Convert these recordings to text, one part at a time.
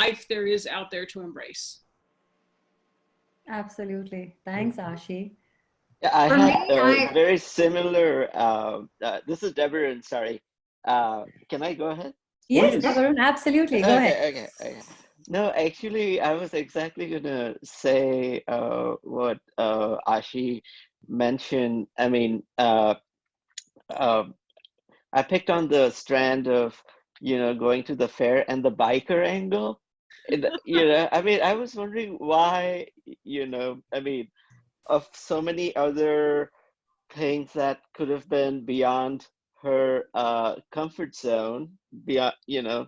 life there is out there to embrace. Absolutely. Thanks, Ashi. Yeah, I For had me, a very similar. This is Deborah. Sorry. Can I go ahead? Yes, Please. Varun, absolutely. Go ahead. Okay. No, actually, I was exactly gonna say what Ashi mentioned. I mean, I picked on the strand of, going to the fair and the biker angle. I mean, I was wondering why, I mean, of so many other things that could have been beyond her comfort zone, beyond,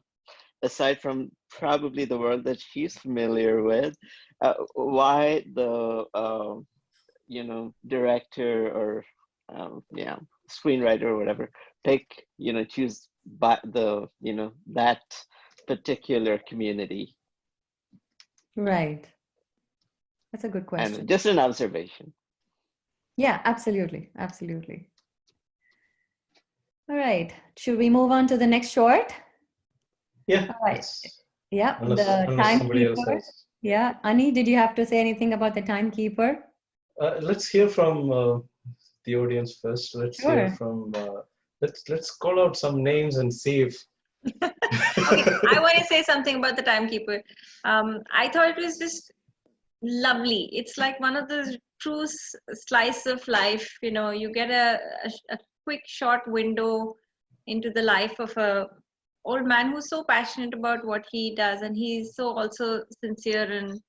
aside from probably the world that she's familiar with, why the director or screenwriter or whatever choose that particular community. Right. That's a good question. And just an observation. Yeah, absolutely. Absolutely. All right. Should we move on to the next short? Yeah. All right. Yeah. Unless somebody else Timekeeper. has. Yeah. Ani, did you have to say anything about the timekeeper? Let's hear from the audience first. Let's hear from. Let's call out some names and see if. Okay, I want to say something about the timekeeper. I thought it was just lovely. It's like one of those true slice of life. You get a quick short window into the life of a old man who's so passionate about what he does, and he's so also sincere and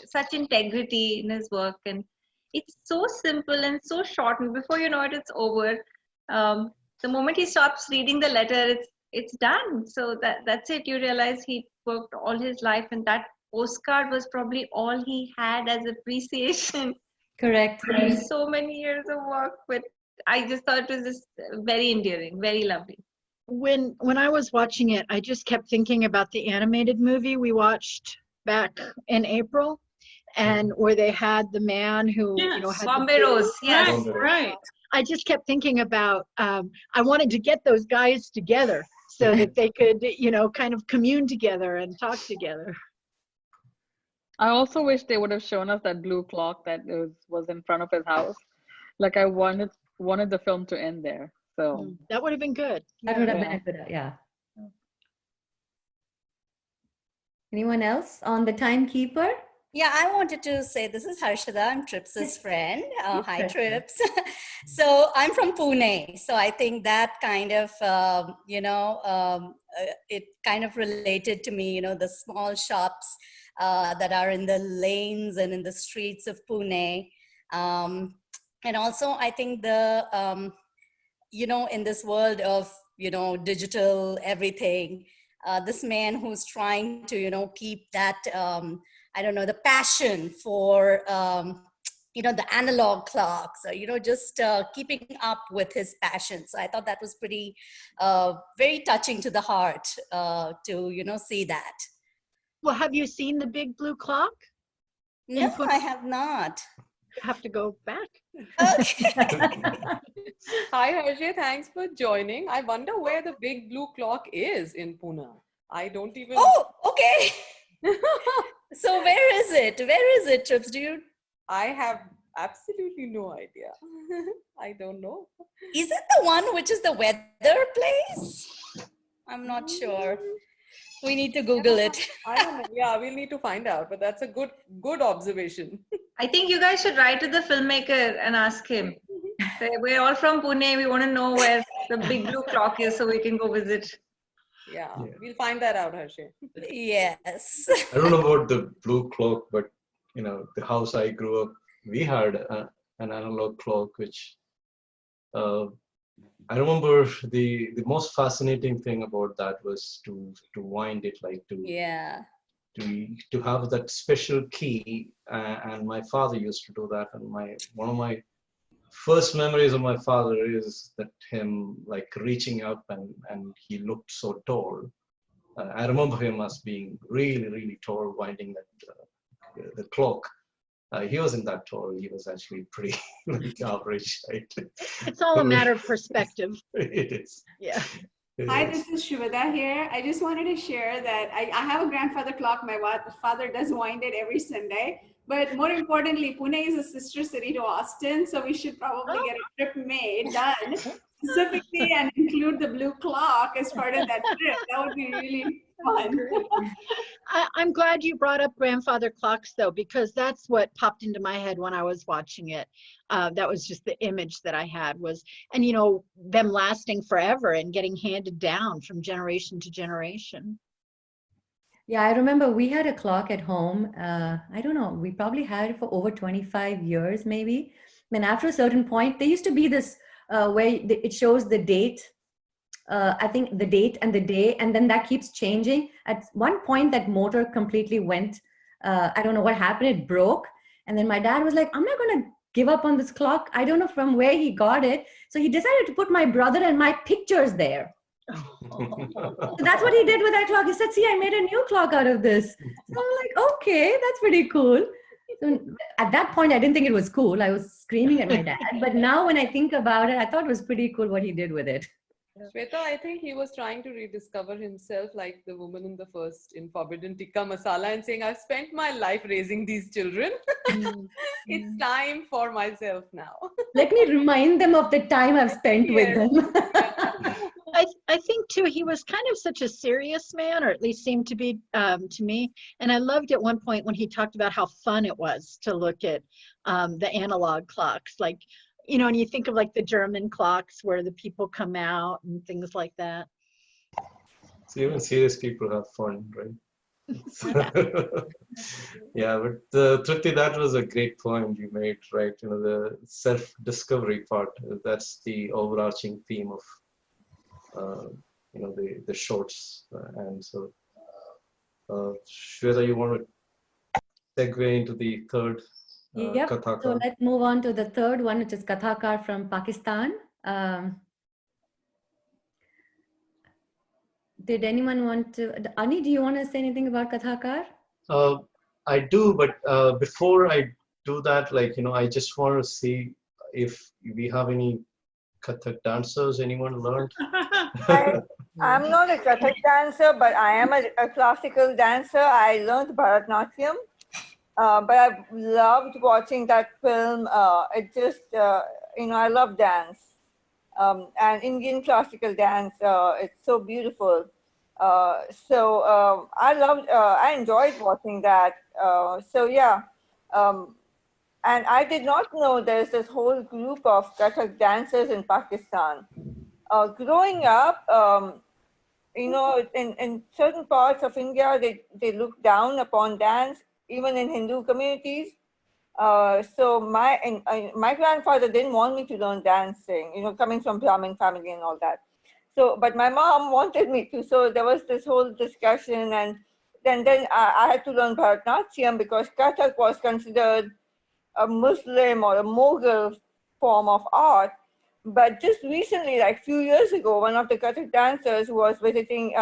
such integrity in his work, and it's so simple and so short, and before you know it, it's over. The moment he stops reading the letter, it's done. So that's it. You realize he worked all his life, and that postcard was probably all he had as appreciation. Correct. So many years of work, but I just thought it was just very endearing, very lovely. When I was watching it, I just kept thinking about the animated movie we watched back in April, and where they had the man who had Bombay Rose. Yes, right. I just kept thinking about I wanted to get those guys together so that they could kind of commune together and talk together. I also wish they would have shown us that blue clock that was in front of his house. Like I wanted the film to end there. So that would have been good. That would have been a good, yeah. Anyone else on the timekeeper? Yeah, I wanted to say, this is Harshada, I'm Trips's friend. Hi, Trips. So I'm from Pune. So I think that kind of, it kind of related to me, the small shops that are in the lanes and in the streets of Pune. And also, I think in this world of, digital everything, this man who's trying to, keep that, the passion for, the analog clocks, or, just keeping up with his passion. So I thought that was pretty, very touching to the heart to, see that. Well, have you seen the big blue clock? No, I have not. You have to go back. Okay. Hi, Harshit. Thanks for joining. I wonder where the big blue clock is in Pune. I don't even. Oh, okay. So where is it? Where is it, Trips? I have absolutely no idea. I don't know. Is it the one which is the weather place? I'm not sure. We need to Google it. I don't know. Yeah, we'll need to find out. But that's a good observation. I think you guys should write to the filmmaker and ask him. Say, we're all from Pune. We want to know where the big blue clock is so we can go visit. Yeah, we'll find that out, Harshit. Yes. I don't know about the blue clock, but the house I grew up, we had an analog clock, which I remember the most fascinating thing about that was to wind it, to have that special key, and my father used to do that. And one of my first memories of my father is that him reaching up, and he looked so tall. I remember him as being really, really tall, winding the clock. He wasn't that tall. He was actually pretty average height. It's all a matter of perspective. It is. Yeah. Hi, this is Shivada here. I just wanted to share that I have a grandfather clock. My father does wind it every Sunday. But more importantly, Pune is a sister city to Austin, so we should probably get a trip done specifically and include the blue clock as part of that trip. That would be really fun. I'm glad you brought up grandfather clocks though, because that's what popped into my head when I was watching it. That was just the image that I had was, and you know, them lasting forever and getting handed down from generation to generation. Yeah, I remember we had a clock at home. I don't know, we probably had it for over 25 years, maybe. Then after a certain point, there used to be this where it shows the date. I think the date and the day, and then that keeps changing. At one point, that motor completely went. I don't know what happened. It broke, and then my dad was like, "I'm not going to give up on this clock." I don't know from where he got it, so he decided to put my brother and my pictures there. So that's what he did with that clock. He said, "See, I made a new clock out of this." So I'm like, "Okay, that's pretty cool." So at that point, I didn't think it was cool. I was screaming at my dad. But now when I think about it, I thought it was pretty cool what he did with it. Shweta, I think he was trying to rediscover himself like the woman in the first in Forbidden Tikka Masala and saying, I've spent my life raising these children. It's time for myself now. Let me remind them of the time I've spent with them. I think too, he was kind of such a serious man, or at least seemed to be to me. And I loved at one point when he talked about how fun it was to look at the analog clocks. Like, you know, and you think of like the German clocks where the people come out and things like that. So even serious people have fun, right? Yeah, but Tripti, that was a great point you made, right? You know, the self-discovery part, that's the overarching theme of you know, the shorts. And so Shweta, you want to segue into the third Yep. Kathakar? So let's move on to the third one, which is Kathakar from Pakistan. Did anyone want to, Ani, do you want to say anything about Kathakar? I do, but before I do that, like, you know, I just want to see if we have any Kathak dancers. Anyone learned? I'm not a Kathak dancer, but I am a classical dancer. I learned Bharatnatyam, but I've loved watching that film. It just, you know, I love dance. And Indian classical dance, it's so beautiful. So I enjoyed watching that. So yeah, and I did not know there's this whole group of Kathak dancers in Pakistan. Growing up, you know, in certain parts of India, they look down upon dance, even in Hindu communities. So my grandfather didn't want me to learn dancing, you know, coming from Brahmin family and all that. So, but my mom wanted me to. So there was this whole discussion, and then I had to learn Bharatnatyam because Kathak was considered a Muslim or a Mughal form of art. But just recently, like a few years ago, one of the Kathak dancers was visiting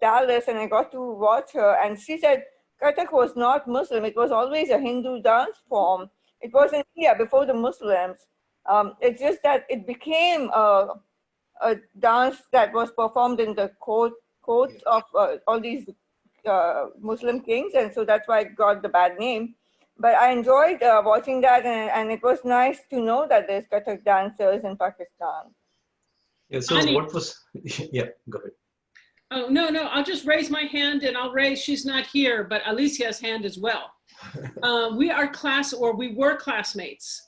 Dallas, and I got to watch her, and she said Kathak was not Muslim. It was always a Hindu dance form. It was in India before the Muslims. It's just that it became a dance that was performed in the courts of all these Muslim kings, and so that's why it got the bad name. But I enjoyed watching that, and it was nice to know that there's Kathak dancers in Pakistan. Yeah, so Ani, what was, yeah, go ahead. Oh, no, I'll just raise my hand and I'll raise, she's not here, but Alicia's hand as well. We were classmates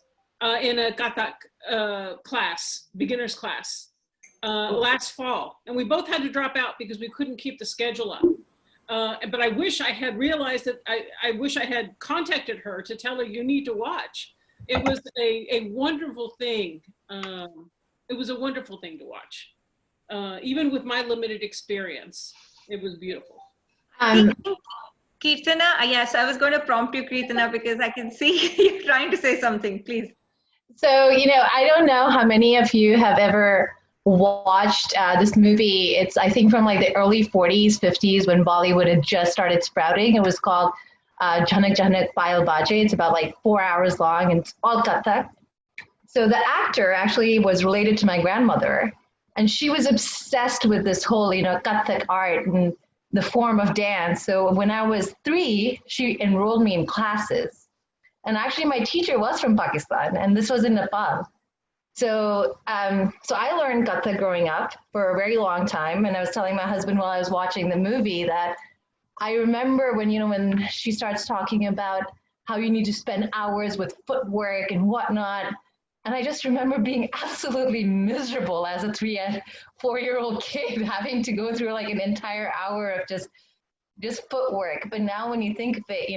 in a Kathak class, beginner's class, last fall. And we both had to drop out because we couldn't keep the schedule up. But I wish I had realized that, I wish I had contacted her to tell her you need to watch. It was a wonderful thing. It was a wonderful thing to watch. Even with my limited experience, it was beautiful. Kirtana, yes, I was going to prompt you, Kirtana, because I can see you trying to say something, please. So, you know, I don't know how many of you have ever watched this movie. It's, I think, from like the early 40s, 50s, when Bollywood had just started sprouting. It was called Janak Janak Payal Baje. It's about like 4 hours long, and it's all Kathak. So the actor actually was related to my grandmother. And she was obsessed with this whole, Kathak art and the form of dance. So when I was 3, she enrolled me in classes. And actually my teacher was from Pakistan, and this was in Nepal. So I learned Kathak growing up for a very long time. And I was telling my husband while I was watching the movie that I remember when she starts talking about how you need to spend hours with footwork and whatnot. And I just remember being absolutely miserable as a 4-year-old kid, having to go through like an entire hour of just footwork. But now when you think of it,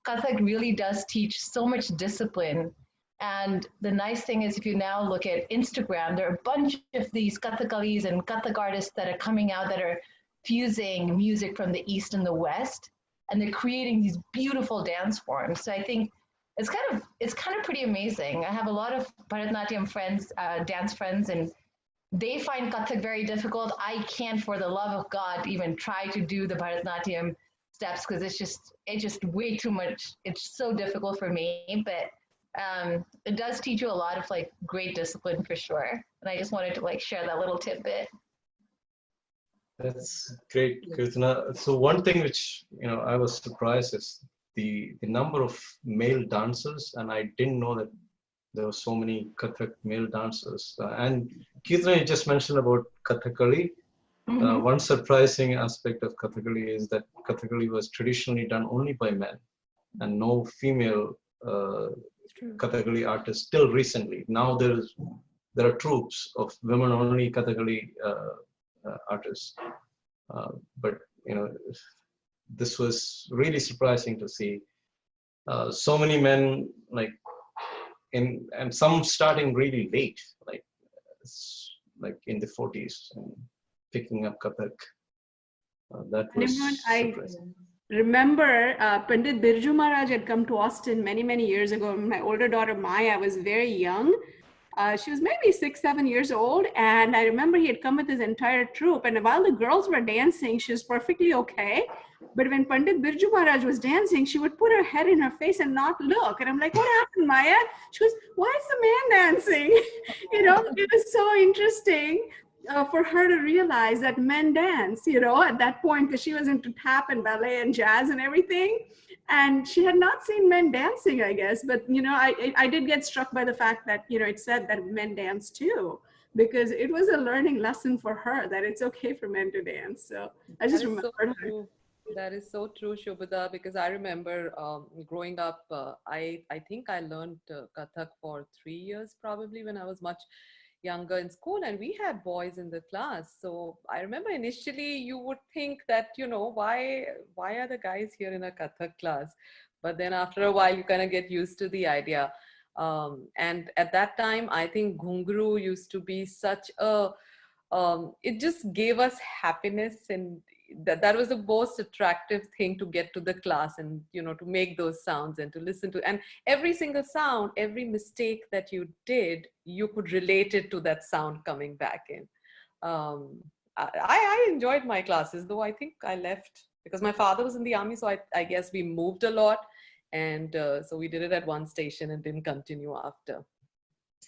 Kathak really does teach so much discipline. And the nice thing is, if you now look at Instagram, there are a bunch of these Kathakalis and Kathak artists that are coming out that are fusing music from the East and the West, and they're creating these beautiful dance forms. So I think it's kind of pretty amazing. I have a lot of Bharatanatyam friends, dance friends, and they find Kathak very difficult. I can't, for the love of God, even try to do the Bharatanatyam steps because it's just way too much. It's so difficult for me, but it does teach you a lot of like great discipline for sure. And I just wanted to like share that little tidbit. That's great, Kirtana. So one thing which I was surprised is the number of male dancers, and I didn't know that there were so many Kathak male dancers. And Kirtana, you just mentioned about Kathakali. One surprising aspect of Kathakali is that Kathakali was traditionally done only by men, and no female Kathakali artists till recently. Now there are troops of women-only Kathakali artists, but this was really surprising to see so many men and some starting really late, like in the 40s, and picking up Kathak. That was surprising. Remember, Pandit Birju Maharaj had come to Austin many years ago. My older daughter Maya was very young. She was maybe 6-7 years old, and I remember he had come with his entire troupe, and while the girls were dancing, she was perfectly okay. But when Pandit Birju Maharaj was dancing, she would put her head in her face and not look. And I'm like, what happened, Maya? She goes, why is the man dancing? It was so interesting for her to realize that men dance, at that point, because she was into tap and ballet and jazz and everything. And she had not seen men dancing, I guess. But, I did get struck by the fact that, it said that men dance too, because it was a learning lesson for her that it's okay for men to dance. So I just remembered her. That is so true, Shobhita, because I remember growing up, I think I learned Kathak for 3 years probably when I was much younger in school, and we had boys in the class. So I remember initially you would think that, why are the guys here in a Kathak class? But then after a while you kind of get used to the idea. And at that time, I think Ghungru used to be such a, it just gave us happiness, and that was the most attractive thing, to get to the class and, to make those sounds and to listen to. And every single sound, every mistake that you did, you could relate it to that sound coming back in. I enjoyed my classes, though I think I left because my father was in the army. So I guess we moved a lot. And so we did it at one station and didn't continue after.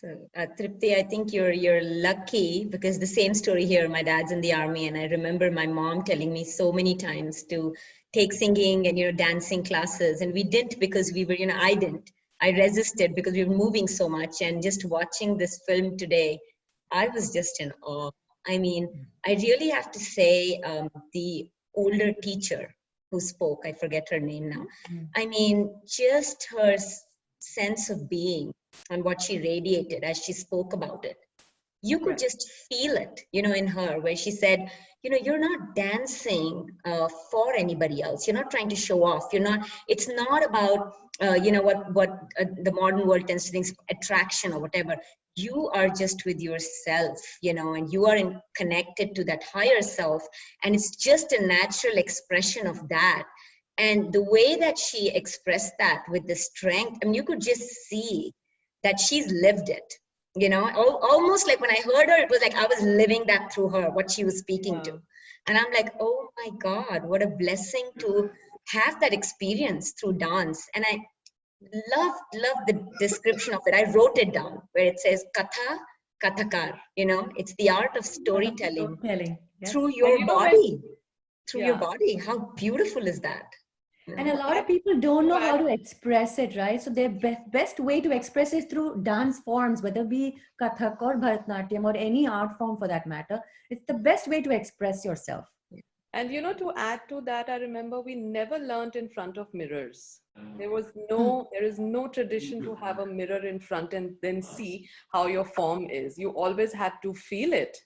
So, Tripti, I think you're lucky, because the same story here, my dad's in the army, and I remember my mom telling me so many times to take singing and, dancing classes, and we didn't because we were, I resisted because we were moving so much. And just watching this film today, I was just in awe. I mean, I really have to say the older teacher who spoke, I forget her name now. I mean, just her sense of being and what she radiated as she spoke about it. You could just feel it, in her, where she said, you're not dancing for anybody else. You're not trying to show off. It's not about, what the modern world tends to think is attraction or whatever. You are just with yourself, and you are connected to that higher self. And it's just a natural expression of that. And the way that she expressed that with the strength, I mean, you could just see that she's lived it, almost like when I heard her, it was like I was living that through her, what she was speaking to. And I'm like, oh my God, what a blessing to have that experience through dance. And I love the description of it. I wrote it down where it says, Katha Kathakar. You know, it's the art of storytelling Yes. through And your you know, body. Through your Yeah. body. How beautiful is that? You And a know? lot of people don't know how to express it, right? So their best way to express is through dance forms, whether it be Kathak or Bharatanatyam or any art form for that matter. It's the best way to express yourself. And you know, to add to that, I remember we never learned in front of mirrors. There is no tradition to have a mirror in front and then see how your form is. You always had to feel it.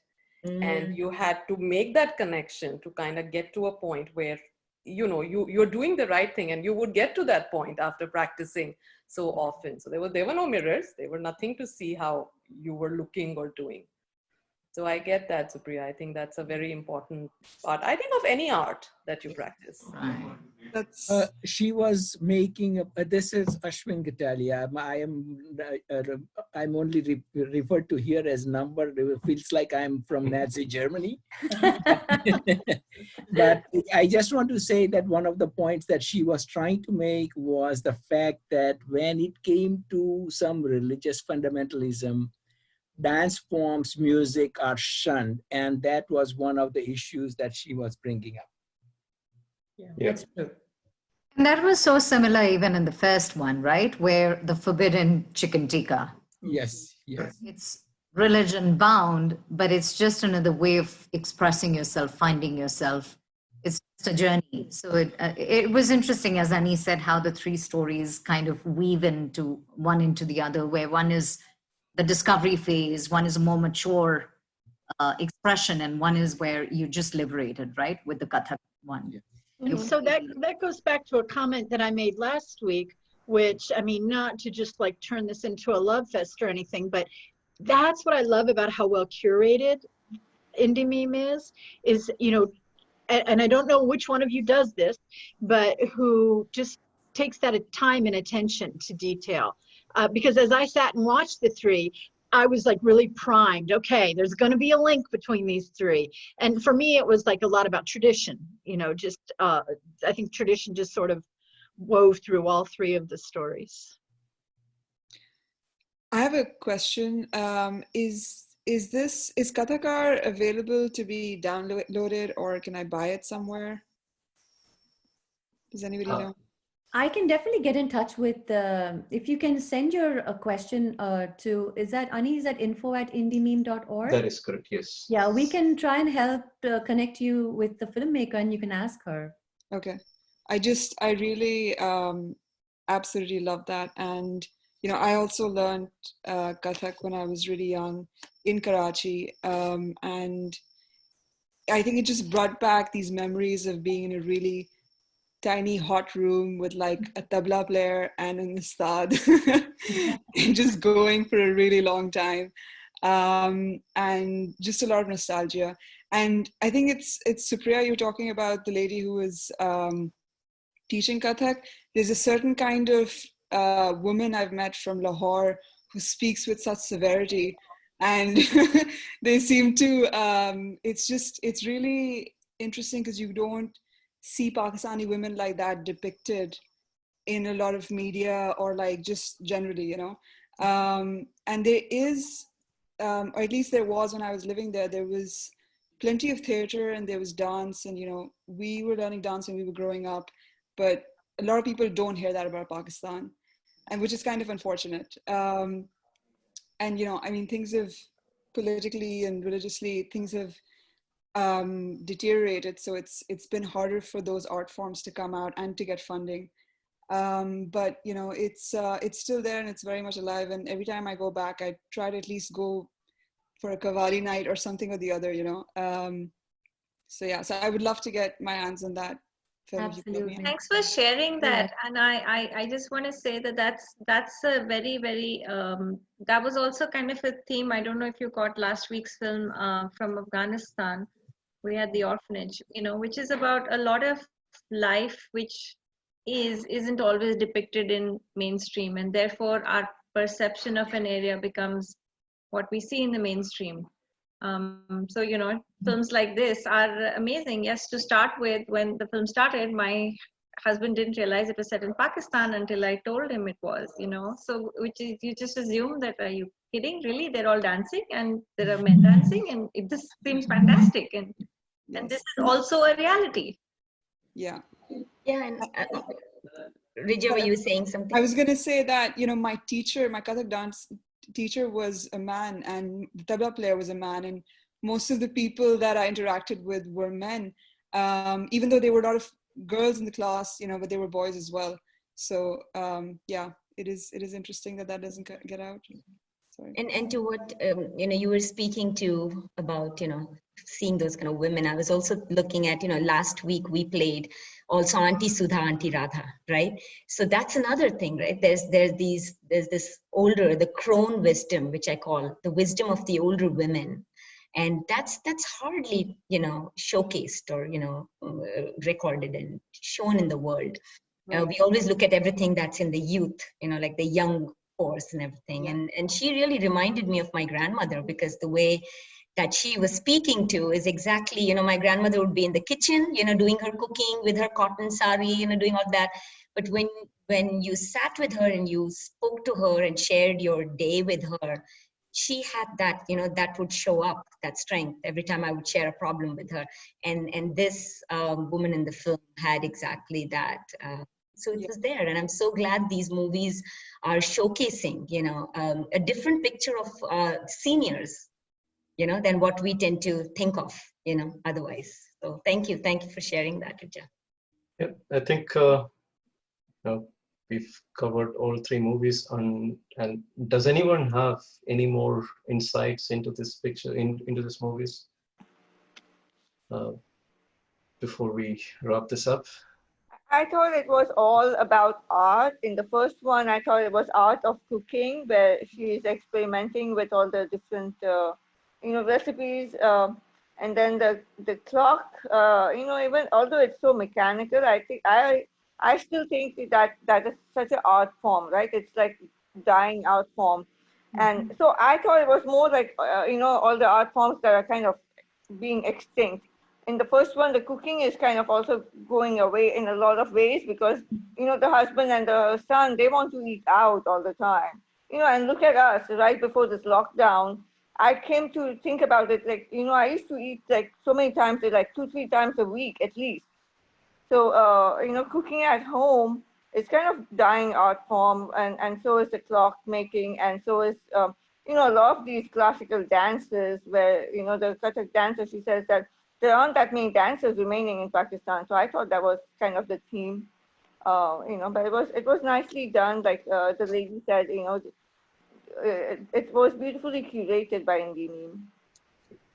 And you had to make that connection to kind of get to a point where, you know, you're doing the right thing, and you would get to that point after practicing so often. So there were no mirrors. There were nothing to see how you were looking or doing. So I get that, Supriya. I think that's a very important part. I think of any art that you practice. She was making. This is Ashwin Gatalia. I'm only referred to here as number. It feels like I'm from Nazi Germany. But I just want to say that one of the points that she was trying to make was the fact that when it came to some religious fundamentalism, dance forms, music are shunned, and that was one of the issues that she was bringing up. That's true. And that was so similar even in the first one, right? Where the forbidden chicken tikka. Yes, yes. It's religion bound, but it's just another way of expressing yourself, finding yourself. It's just a journey. So it was interesting, as Ani said, how the three stories kind of weave into the other, where one is the discovery phase, one is a more mature expression, and one is where you just liberated, right? With the Kathak one. Yeah. And so that goes back to a comment that I made last week, which, I mean, not to just like turn this into a love fest or anything, but that's what I love about how well curated Indie Meme is, you know, and I don't know which one of you does this, but who just takes that time and attention to detail. Because as I sat and watched the three, I was like really primed. Okay, there's going to be a link between these three. And for me, it was like a lot about tradition, you know, just I think tradition just sort of wove through all three of the stories. I have a question. Is Kathakar available to be downloaded, or can I buy it somewhere? Does anybody know? I can definitely get in touch with, if you can send your question to, is that info@indiememe.org? That is correct, yes. Yeah, we can try and help connect you with the filmmaker, and you can ask her. Okay. I really absolutely love that. And, you know, I also learned Kathak when I was really young in Karachi. And I think it just brought back these memories of being in a really tiny hot room with like a tabla player and an ustad and just going for a really long time, and just a lot of nostalgia. And I think it's Supriya, you're talking about the lady who was teaching Kathak. There's a certain kind of woman I've met from Lahore who speaks with such severity, and they seem to it's really interesting because you don't see Pakistani women like that depicted in a lot of media, or like just generally, you know. And there is, or at least there was when I was living there, there was plenty of theater and there was dance, and, you know, we were learning dance when we were growing up, but a lot of people don't hear that about Pakistan, and which is kind of unfortunate. And, you know, I mean, things have politically and religiously, things have deteriorated, so it's been harder for those art forms to come out and to get funding, but you know, it's still there and it's very much alive, and every time I go back I try to at least go for a Qawwali night or something or the other, you know. So yeah, so I would love to get my hands on that film. Absolutely. Thanks for sharing that. And I just want to say that that's a very, very, that was also kind of a theme. I don't know if you caught last week's film from Afghanistan. We had The Orphanage, you know, which is about a lot of life which isn't always depicted in mainstream, and therefore our perception of an area becomes what we see in the mainstream. So, you know, films like this are amazing. Yes, to start with, when the film started, husband didn't realize it was set in Pakistan until I told him it was, So, which is, you just assume that, are you kidding? Really? They're all dancing and there are men dancing, and this seems fantastic. And this is also a reality. Yeah. Yeah, and Rija, were you saying something? I was going to say that, my teacher, my Kathak dance teacher was a man, and the tabla player was a man, and most of the people that I interacted with were men, even though there were a lot of girls in the class, but there were boys as well. So yeah, it is interesting that doesn't get out. Sorry. And to what you were speaking to about seeing those kind of women, I was also looking at last week we played also Auntie Sudha, Auntie Radha, right? So that's another thing, right? There's this older, the crone wisdom, which I call the wisdom of the older women, and that's hardly showcased or recorded and shown in the world. Right. We always look at everything that's in the youth, like the young force and everything, and she really reminded me of my grandmother, because the way that she was speaking to is exactly, my grandmother would be in the kitchen, doing her cooking with her cotton sari, doing all that. But when you sat with her and you spoke to her and shared your day with her, she had that, that would show up, that strength every time I would share a problem with her. And this woman in the film had exactly that. So it was there, and I'm so glad these movies are showcasing, a different picture of seniors, than what we tend to think of, otherwise. So thank you for sharing that, Rija. Yeah, I think we've covered all three movies, and does anyone have any more insights into this picture, into this movies, before we wrap this up? I thought it was all about art. In the first one, I thought it was art of cooking, where she is experimenting with all the different, recipes. And then the clock, even although it's so mechanical, I still think that is such an art form, right? It's like dying art form. And so I thought it was more like, all the art forms that are kind of being extinct. In the first one, the cooking is kind of also going away in a lot of ways, because, the husband and the son, they want to eat out all the time. And look at us, right before this lockdown, I came to think about it, like, I used to eat like so many times, like 2-3 times a week at least. So, cooking at home is kind of dying art form, and so is the clock making, and so is, a lot of these classical dances where, the Kathak dancer, she says that there aren't that many dancers remaining in Pakistan. So I thought that was kind of the theme, but it was nicely done. Like the lady said, it was beautifully curated by Indini.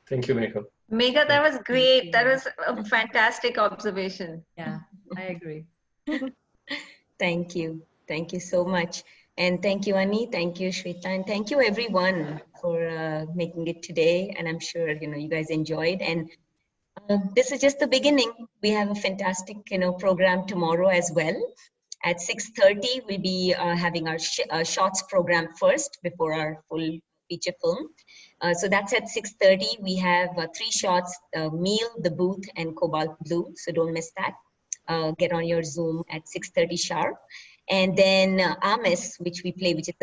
Thank you, Megha. Megha, that was great. That was a fantastic observation. Yeah, I agree. Thank you so much. And thank you, Ani, thank you, Shweta, and thank you everyone for making it today. And I'm sure, you guys enjoyed. And this is just the beginning. We have a fantastic, program tomorrow as well. At 6:30, we'll be having our shots program first before our full feature film. So that's at 6:30. We have 3 shots, Meal, The Booth, and Cobalt Blue. So don't miss that. Get on your Zoom at 6:30 sharp. And then Amis, which we play, which is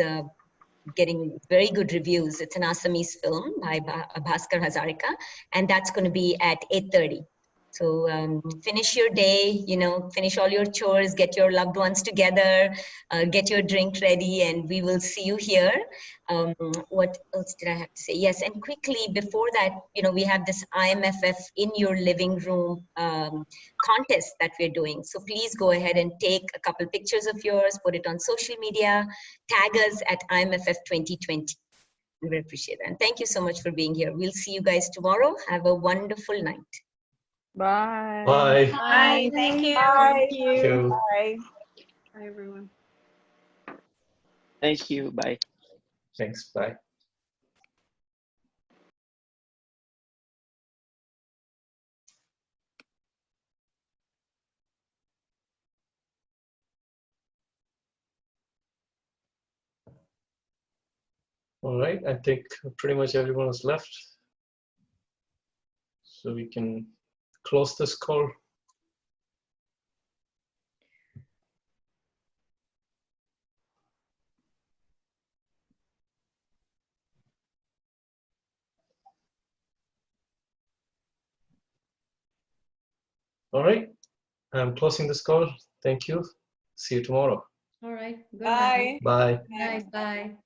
getting very good reviews. It's an Assamese film by Bhaskar Hazarika, and that's going to be at 8:30. So finish your day, finish all your chores, get your loved ones together, get your drink ready, and we will see you here. What else did I have to say? Yes, and quickly before that, we have this IMFF in your living room contest that we're doing. So please go ahead and take a couple pictures of yours, put it on social media, tag us at IMFF 2020. We appreciate it. And thank you so much for being here. We'll see you guys tomorrow. Have a wonderful night. Bye. Bye. Bye. Thank you. Bye. Thank you. Bye. Bye, everyone. Thank you. Bye. Thanks. Bye. All right. I think pretty much everyone has left. So we can close this call. All right. I'm closing this call. Thank you. See you tomorrow. All right. Good Bye. night. Bye. Bye. Bye.